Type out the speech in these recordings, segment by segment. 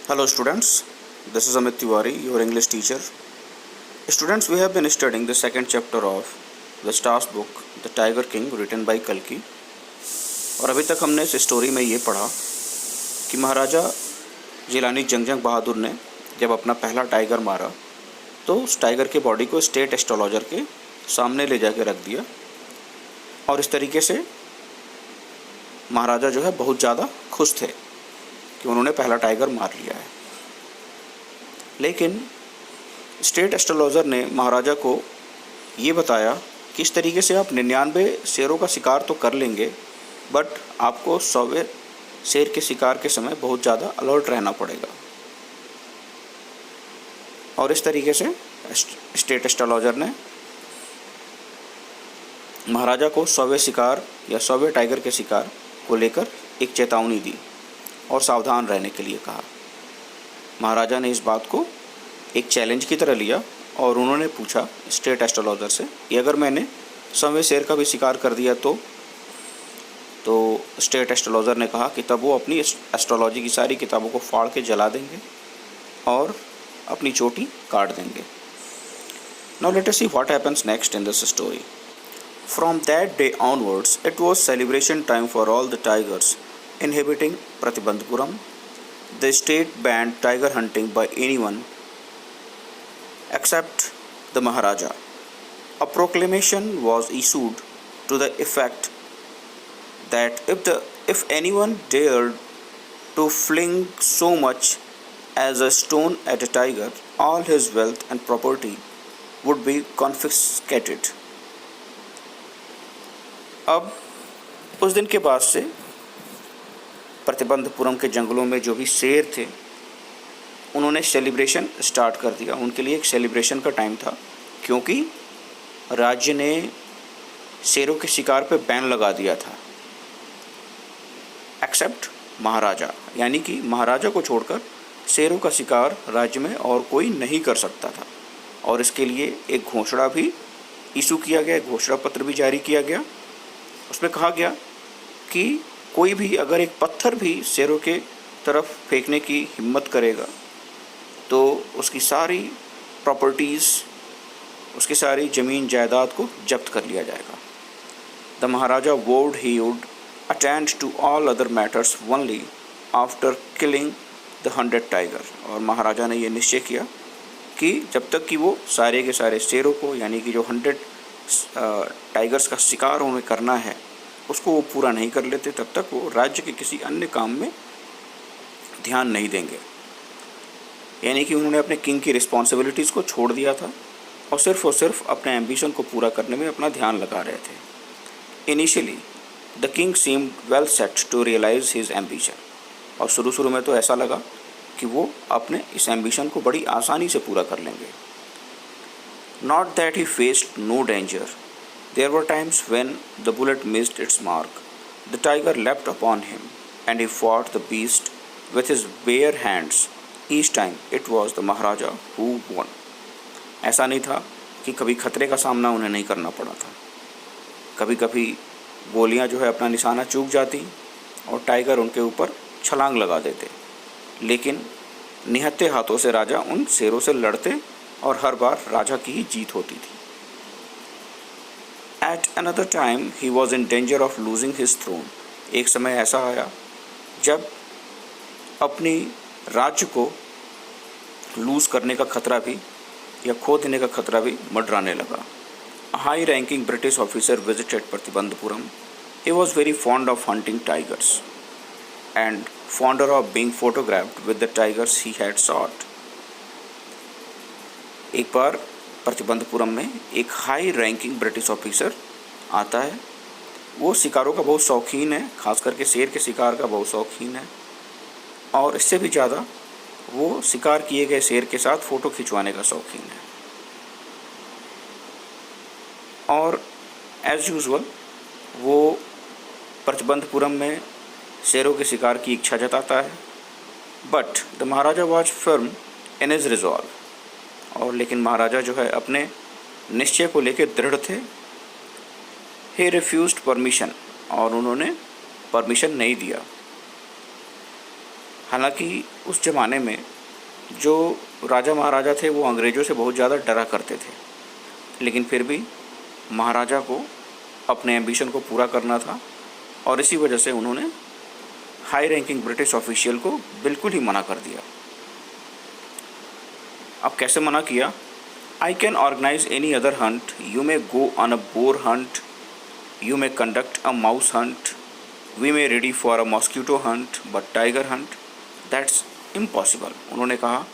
Hello students, this is Amit Tiwari, your English teacher. Students, we have been studying the second chapter of the Stars book, The Tiger King, written by Kalki. और अभी तक हमने इस story में ये पढ़ा कि महाराजा जिलानी जंगजंग बहादुर ने जब अपना पहला टाइगर मारा तो उस टाइगर के बॉडी को स्टेट एस्ट्रोलॉजर के सामने ले जाके रख दिया और इस तरीके से महाराजा जो है बहुत ज़्यादा खुश थे कि उन्होंने पहला टाइगर मार लिया है। लेकिन स्टेट एस्ट्रोलॉजर ने महाराजा को ये बताया कि इस तरीके से आप 99 शेरों का शिकार तो कर लेंगे, बट आपको 100वें शेर के शिकार के समय बहुत ज़्यादा अलर्ट रहना पड़ेगा। और इस तरीके से स्टेट एस्ट्रोलॉजर ने महाराजा को 100वें शिकार या 100वें टाइगर के शिकार को लेकर एक चेतावनी दी और सावधान रहने के लिए कहा। महाराजा ने इस बात को एक चैलेंज की तरह लिया और उन्होंने पूछा स्टेट एस्ट्रोलॉजर से कि अगर मैंने 100वें शेर का भी शिकार कर दिया तो स्टेट एस्ट्रोलॉजर ने कहा कि तब वो अपनी एस्ट्रोलॉजी की सारी किताबों को फाड़ के जला देंगे और अपनी चोटी काट देंगे। Now let us see what happens next in this story. From that day onwards it was celebration time for all the tigers inhabiting Pratibandhapuram. The state banned tiger hunting by anyone except the Maharaja. A proclamation was issued to the effect that if anyone dared to fling so much as a stone at a tiger, all his wealth and property would be confiscated. अब उस दिन के बाद से प्रतिबंधपुरम के जंगलों में जो भी शेर थे उन्होंने सेलिब्रेशन स्टार्ट कर दिया। उनके लिए एक सेलिब्रेशन का टाइम था क्योंकि राज्य ने शेरों के शिकार पे बैन लगा दिया था एक्सेप्ट महाराजा, यानी कि महाराजा को छोड़कर शेरों का शिकार राज्य में और कोई नहीं कर सकता था। और इसके लिए एक घोषणा भी इशू किया गया, एक घोषणा पत्र भी जारी किया गया। उसमें कहा गया कि कोई भी अगर एक पत्थर भी शेरों के तरफ फेंकने की हिम्मत करेगा तो उसकी सारी प्रॉपर्टीज़, उसकी सारी ज़मीन जायदाद को जब्त कर लिया जाएगा। The Maharaja vowed he would attend to all other matters only after killing the 100 tiger. और महाराजा ने ये निश्चय किया कि जब तक कि वो सारे के सारे शेरों को, यानी कि जो 100 टाइगर्स का शिकार उन्हें करना है, उसको वो पूरा नहीं कर लेते तब तक वो राज्य के किसी अन्य काम में ध्यान नहीं देंगे। यानी कि उन्होंने अपने किंग की रिस्पॉन्सिबिलिटीज़ को छोड़ दिया था और सिर्फ अपने एम्बिशन को पूरा करने में अपना ध्यान लगा रहे थे। Initially the king seemed well set to realise his ambition. और शुरू में तो ऐसा लगा कि वो अपने इस एम्बिशन को बड़ी आसानी से पूरा कर लेंगे। Not that he faced no danger. There were times when the bullet missed its mark. The tiger leapt upon him, and he fought the beast with his bare hands. Each time it was the Maharaja who won. ऐसा नहीं था कि कभी खतरे का सामना उन्हें नहीं करना पड़ा था। कभी कभी गोलियां जो है अपना निशाना चूक जाती और टाइगर उनके ऊपर छलांग लगा देते, लेकिन निहत्थे हाथों से राजा उन शेरों से लड़ते और हर बार राजा की ही जीत होती थी। At another time he was in danger of losing his throne. एक समय ऐसा आया जब अपनी राज्य को लूज़ करने का खतरा भी या खो देने का खतरा भी मंडराने लगा। A high ranking British officer visited Pratibandhapuram. He was very fond of hunting tigers and fonder of being photographed with the tigers he had shot. एक बार प्रतिबंधपुरम में एक हाई रैंकिंग ब्रिटिश ऑफिसर आता है। वो शिकारों का बहुत शौकीन है, खास करके शेर के शिकार का बहुत शौकीन है और इससे भी ज़्यादा वो शिकार किए गए शेर के साथ फ़ोटो खिंचवाने का शौकीन है। और एज़ यूजुअल वो प्रतिबंधपुरम में शेरों के शिकार की इच्छा जताता है। But the Maharaja was firm in his resolve. और लेकिन महाराजा जो है अपने निश्चय को लेकर दृढ़ थे। ही रिफ्यूज्ड परमिशन, और उन्होंने परमिशन नहीं दिया। हालांकि उस ज़माने में जो राजा महाराजा थे वो अंग्रेज़ों से बहुत ज़्यादा डरा करते थे, लेकिन फिर भी महाराजा को अपने एम्बिशन को पूरा करना था और इसी वजह से उन्होंने हाई रैंकिंग ब्रिटिश ऑफिशियल को बिल्कुल ही मना कर दिया। अब कैसे मना किया? I can organise any other hunt, you may go on a boar hunt, you may conduct a mouse hunt, we may ready for a mosquito hunt, but tiger hunt that's impossible. उन्होंने कहा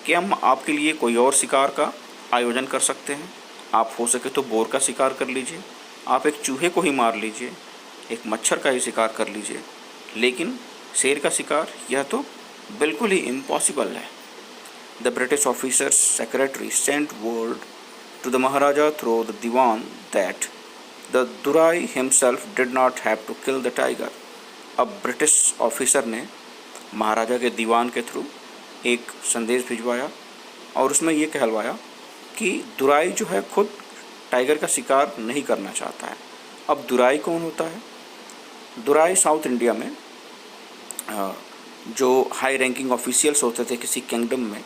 कि हम आपके लिए कोई और शिकार का आयोजन कर सकते हैं, आप हो सके तो बोर का शिकार कर लीजिए, आप एक चूहे को ही मार लीजिए, एक मच्छर का ही शिकार कर लीजिए, लेकिन शेर का शिकार यह तो बिल्कुल ही इम्पॉसिबल है। The British officer's secretary sent word to the Maharaja through the Diwan that the durai himself did not have to kill the tiger. अब ब्रिटिश ऑफिसर ने महाराजा के दीवान के थ्रू एक संदेश भिजवाया और उसमें ये कहलवाया कि दुराई जो है खुद टाइगर का शिकार नहीं करना चाहता है। अब दुराई कौन होता है? दुराई साउथ इंडिया में जो हाई रैंकिंग ऑफिशियल्स होते थे किसी किंगडम में,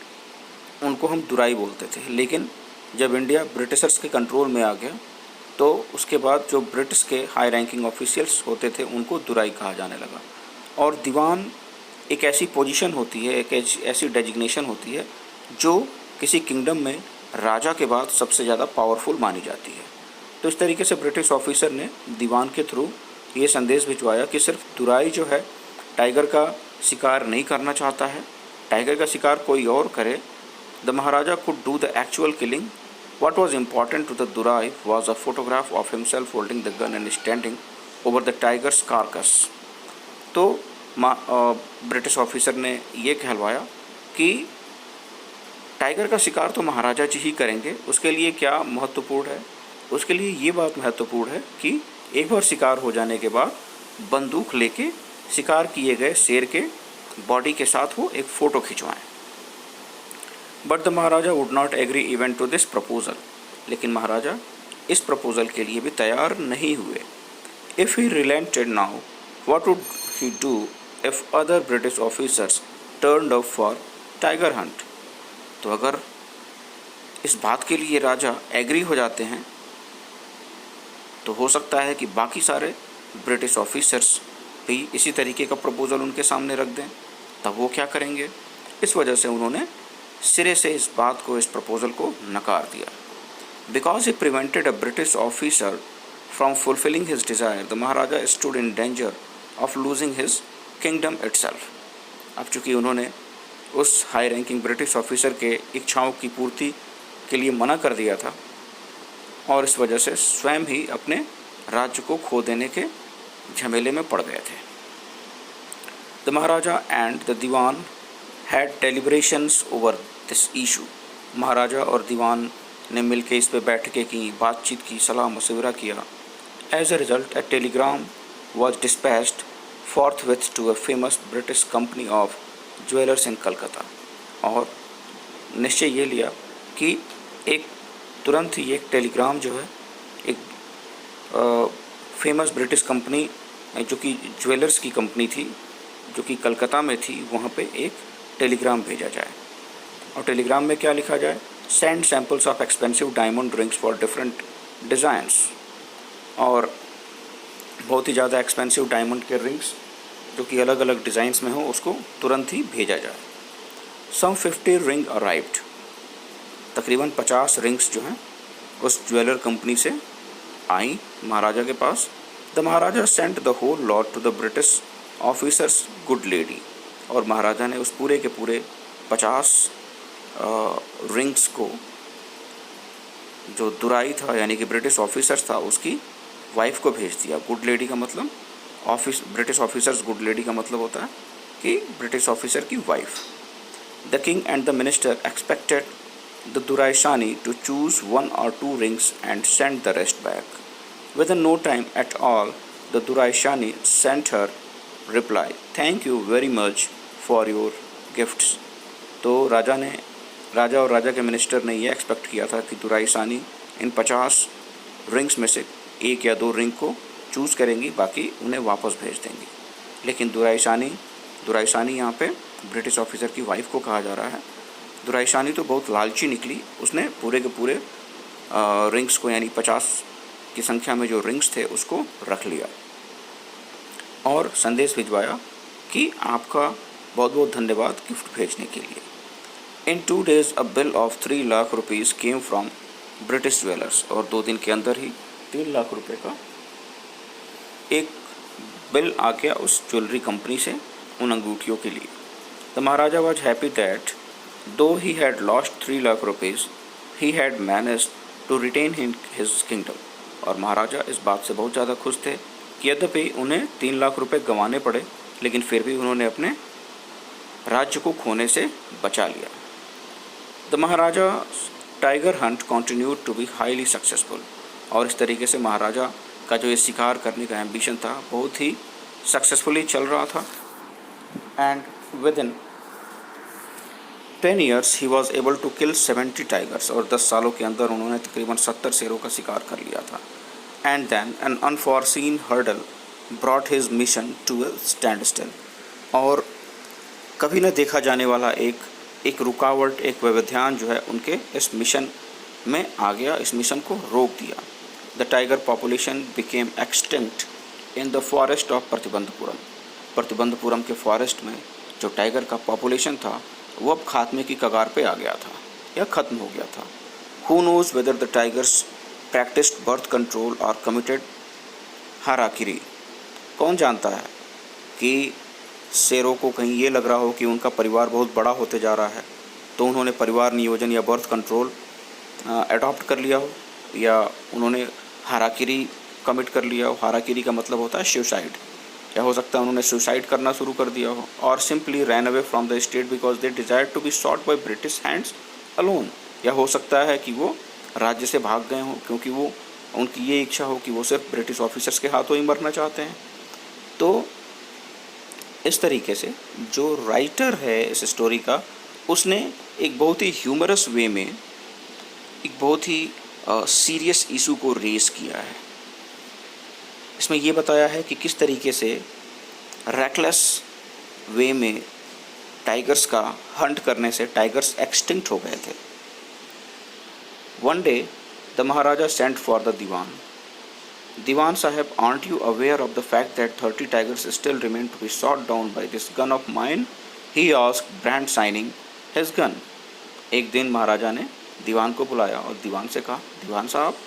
उनको हम दुराई बोलते थे, लेकिन जब इंडिया ब्रिटिशर्स के कंट्रोल में आ गया तो उसके बाद जो ब्रिटिश के हाई रैंकिंग ऑफिशियल्स होते थे उनको दुराई कहा जाने लगा। और दीवान एक ऐसी पोजीशन होती है, एक ऐसी डेजिग्नेशन होती है जो किसी किंगडम में राजा के बाद सबसे ज़्यादा पावरफुल मानी जाती है। तो इस तरीके से ब्रिटिश ऑफिसर ने दीवान के थ्रू ये संदेश भिजवाया कि सिर्फ दुराई जो है टाइगर का शिकार नहीं करना चाहता है, टाइगर का शिकार कोई और करे। The Maharaja could do the actual killing, what was important to the Durai was a photograph of himself holding the gun and standing over the tiger's carcass। तो ब्रिटिश ऑफिसर ने ये कहलवाया कि टाइगर का शिकार तो महाराजा जी ही करेंगे, उसके लिए क्या महत्वपूर्ण है? उसके लिए ये बात महत्वपूर्ण है कि एक बार शिकार हो जाने के बाद बंदूक लेके शिकार किए गए शेर के बॉडी के साथ वो एक फ़ोटो खिंचवाएं। But the Maharaja would not agree even to this proposal. लेकिन महाराजा इस प्रपोजल के लिए भी तैयार नहीं हुए। If he relented now, what would he do if other British officers turned up for tiger hunt? तो अगर इस बात के लिए राजा एग्री हो जाते हैं तो हो सकता है कि बाकी सारे ब्रिटिश ऑफिसर्स भी इसी तरीके का प्रपोजल उनके सामने रख दें, तब वो क्या करेंगे? इस वजह से उन्होंने सिरे से इस बात को, इस प्रपोजल को नकार दिया। Because he prevented a British officer from fulfilling his desire, the Maharaja stood in danger of losing his kingdom itself. अब चूँकि उन्होंने उस हाई रैंकिंग ब्रिटिश ऑफिसर के इच्छाओं की पूर्ति के लिए मना कर दिया था और इस वजह से स्वयं ही अपने राज्य को खो देने के झमेले में पड़ गए थे। The Maharaja and the Diwan had deliberations over this issue। Maharaja और दीवान ने मिलकर इस पर बैठकें की, बातचीत की, सलाह मशवरा किया। As a result, a telegram was dispatched forthwith to a famous British company of jewelers in Calcutta। और निश्चय ये लिया कि एक तुरंत ही एक टेलीग्राम जो है एक फेमस ब्रिटिश कंपनी जो कि ज्वेलर्स की कंपनी थी, जो कि कलकत्ता में थी, वहाँ पे एक टेलीग्राम भेजा जाए। और टेलीग्राम में क्या लिखा जाए? Send samples of expensive diamond rings for different designs. और बहुत ही ज़्यादा एक्सपेंसिव डायमंड के रिंग्स जो कि अलग अलग डिज़ाइंस में हो उसको तुरंत ही भेजा जाए। सम 50 रिंग अराइव्ड। तकरीबन 50 रिंग्स जो हैं उस ज्वेलर कंपनी से आई महाराजा के पास। The Maharaja sent the whole lot to the British officers good lady. और महाराजा ने उस पूरे के पूरे 50 रिंग्स को जो दुराई था यानी कि ब्रिटिश ऑफिसर्स था उसकी वाइफ को भेज दिया। गुड लेडी का मतलब ब्रिटिश ऑफिसर्स गुड लेडी का मतलब होता है कि ब्रिटिश ऑफिसर की wife. The king and the minister expected the Duraisani to choose 1 or 2 rings and send the rest back। Within no time at all, the Duraishani sent her reply, "Thank you very much for your gifts"। तो राजा और राजा के minister ने ये expect किया था कि दुराइशानी इन 50 rings में से 1 या 2 रिंग को चूज़ करेंगी, बाकी उन्हें वापस भेज देंगी। लेकिन दुराइशानी यहाँ पे ब्रिटिश ऑफिसर की वाइफ को कहा जा रहा है। दुराइशानी तो बहुत लालची निकली, उसने पूरे के पूरे रिंग्स को, यानी 50 की संख्या में जो रिंग्स थे उसको रख लिया और संदेश भिजवाया कि आपका बहुत बहुत धन्यवाद गिफ्ट भेजने के लिए। इन 2 days a bill of 3 lakh rupees came from British jewellers, और 2 दिन के अंदर ही 3 लाख रुपए का एक बिल आ गया उस ज्वेलरी कंपनी से उन अंगूठियों के लिए। The Maharaja was happy that though he had lost 3 lakh rupees he had managed to retain his kingdom, और महाराजा इस बात से बहुत ज़्यादा खुश थे कि यद्यपि उन्हें 3 लाख रुपए गंवाने पड़े, लेकिन फिर भी उन्होंने अपने राज्य को खोने से बचा लिया। The Maharaja tiger hunt continued to be highly successful, और इस तरीके से महाराजा का जो ये शिकार करने का एम्बिशन था बहुत ही सक्सेसफुली चल रहा था। And within 10 years he was able to kill 70 tigers, और 10 सालों के अंदर उन्होंने तकरीबन 70 शेरों का शिकार कर लिया था। And then an unforeseen hurdle brought his mission to a standstill, और कभी न देखा जाने वाला एक रुकावट, एक व्यवधान जो है उनके इस मिशन में आ गया, इस मिशन को रोक दिया। The tiger population became extinct in the forest of Pratibandapuram, Pratibandapuram के फॉरेस्ट में जो टाइगर का पॉपुलेशन था वो अब खात्मे की कगार पे आ गया था या ख़त्म हो गया था। Who nose whether the tigers practised birth control और कमिटेड हाराकिरी, कौन जानता है कि शेरों को कहीं ये लग रहा हो कि उनका परिवार बहुत बड़ा होते जा रहा है, तो उन्होंने परिवार नियोजन या बर्थ कंट्रोल अडॉप्ट कर लिया हो, या उन्होंने हाराकिरी कमिट कर लिया हो। हाराकिरी का मतलब होता है सुसाइड, या हो सकता है उन्होंने सुसाइड करना शुरू कर दिया हो, और simply ran away from the state because they desire to be shot by British hands alone, या हो सकता है कि वो राज्य से भाग गए हों क्योंकि वो उनकी ये इच्छा हो कि वो सिर्फ ब्रिटिश ऑफिसर्स के हाथों ही मरना चाहते हैं। तो इस तरीके से जो राइटर है इस स्टोरी का, उसने एक बहुत ही ह्यूमरस वे में एक बहुत ही सीरियस इशू को रेस किया है। इसमें ये बताया है कि किस तरीके से रैकलेस वे में टाइगर्स का हंट करने से टाइगर्स एक्सटिंक्ट हो गए थे। One day the Maharaja sent for the Diwan. Diwan Sahib, aren't you aware of the fact that 30 tigers still remain to be shot down by this gun of mine? He asked, brand signing his gun. एक दिन महाराजा ने दीवान को बुलाया और दीवान से कहा, दीवान साहब,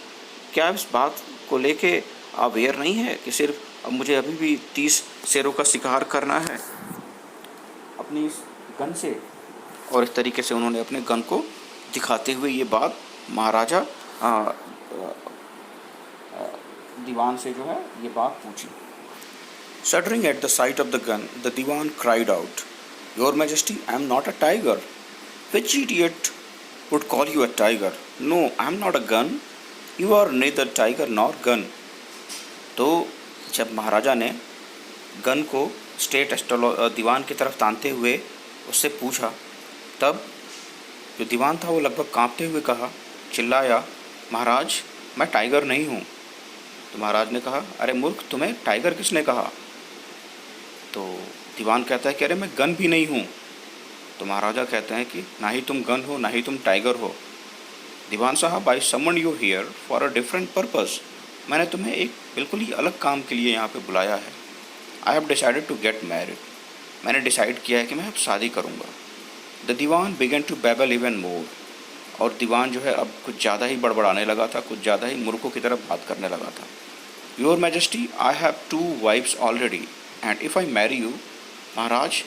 क्या इस बात को लेके अवेयर नहीं है कि सिर्फ मुझे अभी भी 30 शेरों का शिकार करना है अपनी इस गन से? और इस तरीके से उन्होंने अपने गन को दिखाते हुए ये बात महाराजा दीवान से जो है ये बात पूछी। Shuddering at the sight of the gun, the Diwan cried out, Your Majesty, I am not a tiger. Which idiot would call you a tiger? No, I am not a gun. You are neither tiger nor gun. तो जब महाराजा ने gun को state दीवान की तरफ तानते हुए उससे पूछा, तब जो दीवान था वो लगभग कांपते हुए कहा, चिल्लाया, महाराज, मैं टाइगर नहीं हूँ। तो महाराज ने कहा, अरे मूर्ख, तुम्हें टाइगर किसने कहा? तो दीवान कहता है कि अरे मैं गन भी नहीं हूँ। तो महाराजा कहते हैं कि ना ही तुम गन हो ना ही तुम टाइगर हो। Dewan sahib, I summon you here for a different purpose. मैंने तुम्हें एक बिल्कुल ही अलग काम के लिए यहाँ पे बुलाया है। I have decided to get married. मैंने डिसाइड किया है कि मैं अब शादी करूँगा। The Diwan began to babble even more. और दीवान जो है अब कुछ ज़्यादा ही बड़बड़ाने लगा था, कुछ ज़्यादा ही मूर्खों की तरफ बात करने लगा था। Your majesty, I have 2 wives already and if I marry you. महाराज,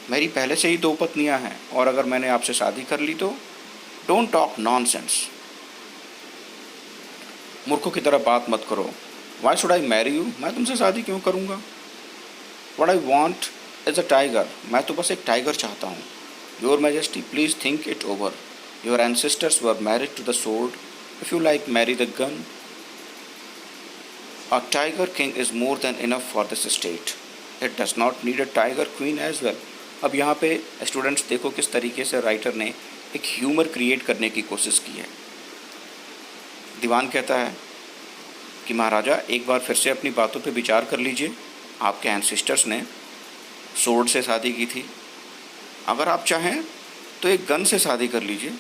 मेरी पहले से ही 2 पत्नियां हैं, और अगर मैंने आपसे शादी कर ली तो डोंट टॉक नॉनसेंस। मूर्खों की तरह बात मत करो। Why should I marry you? मैं तुमसे शादी क्यों करूँगा? What I want is a tiger. मैं तो बस एक टाइगर चाहता हूँ। Your majesty, please think it over. Your ancestors were married to the sword. If you like, marry the gun. A tiger king is more than enough for this state. It does not need a tiger queen as well. अब यहाँ पे students देखो किस तरीके से writer ने एक humour create करने की कोशिश की है। दीवान कहता है कि महाराजा, एक बार फिर से अपनी बातों पे विचार कर लीजिए। आपके एंसेस्टर्स ने स्वॉर्ड से शादी की थी। अगर आप चाहें तो एक गन से शादी कर लीजिए।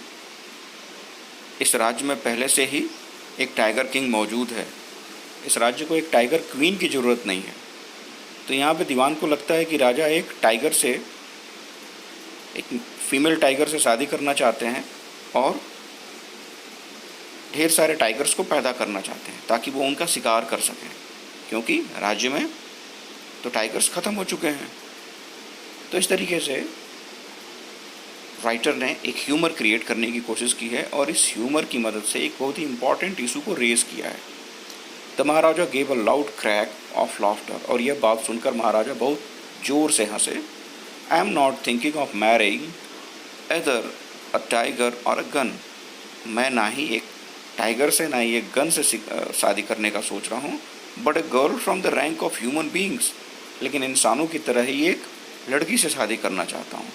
इस राज्य में पहले से ही एक टाइगर किंग मौजूद है, इस राज्य को एक टाइगर क्वीन की ज़रूरत नहीं है। तो यहाँ पे दीवान को लगता है कि राजा एक टाइगर से, एक फीमेल टाइगर से शादी करना चाहते हैं और ढेर सारे टाइगर्स को पैदा करना चाहते हैं ताकि वो उनका शिकार कर सकें, क्योंकि राज्य में तो टाइगर्स ख़त्म हो चुके हैं। तो इस तरीके से राइटर ने एक ह्यूमर क्रिएट करने की कोशिश की है और इस ह्यूमर की मदद से एक बहुत ही इंपॉर्टेंट इशू को रेज किया है। The Maharaja gave a loud crack of laughter, और यह बात सुनकर महाराजा बहुत जोर से हंसे। I am not thinking of marrying either a tiger और अ गन। मैं ना ही एक टाइगर से ना ही एक गन से शादी करने का सोच रहा हूँ, but a girl from the rank of human beings. लेकिन इंसानों की तरह ही एक लड़की से शादी करना चाहता हूँ।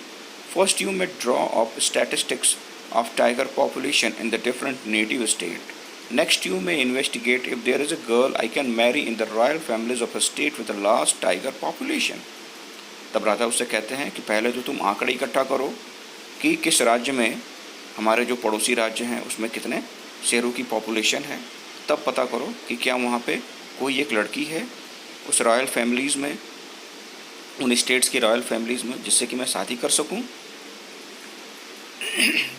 First you may draw up statistics of tiger population in the different native state. Next, you may investigate if there is a girl I can marry in the royal families of a state with a large tiger population. तब राजा उससे कहते हैं कि पहले तो तुम आंकड़े इकट्ठा करो कि किस राज्य में, हमारे जो पड़ोसी राज्य हैं उसमें कितने शेरों की पॉपुलेशन है। तब पता करो कि क्या वहाँ पे कोई एक लड़की है उस रॉयल फैमिलीज़ में, उन स्टेट्स की रॉयल फैमिलीज़ में, जिससे कि मैं शादी कर सकूँ।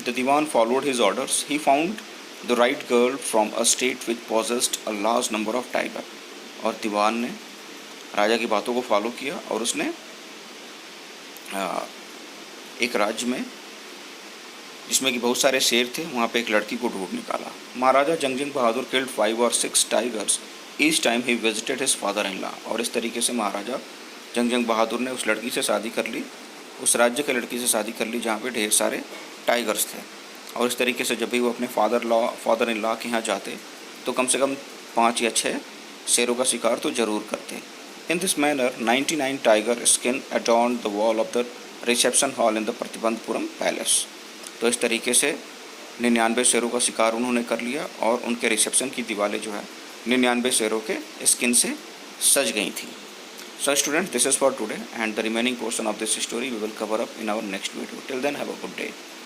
The Dewan followed his orders. He found the right girl from a state which possessed a large number of tiger. और दीवान ने राजा की बातों को फॉलो किया और उसने एक राज्य में जिसमें कि बहुत सारे शेर थे, वहाँ पे एक लड़की को ढूंढ निकाला। Maharaja Jang Jang Bahadur killed 5 or 6 tigers each time he visited his father in law. और इस तरीके से महाराजा जंगजंग बहादुर ने उस लड़की से शादी कर ली, उस राज्य के लड़की से शादी कर ली जहाँ पे ढेर सारे टाइगर्स थे। और इस तरीके से जब भी वो अपने फादर इन लॉ के यहाँ जाते तो कम से कम 5 या 6 शेरों का शिकार तो ज़रूर करते। In this manner 99 tiger skin adorn the wall of the reception hall in the Pratibandapuram palace. तो इस तरीके से 99 शेरों का शिकार उन्होंने कर लिया और उनके रिसेप्शन की दीवारें जो है 99 शेरों के स्किन से सज गई थी। So students, this is for today, and the remaining portion of this story we will cover up in our next video. Till then, have a good day.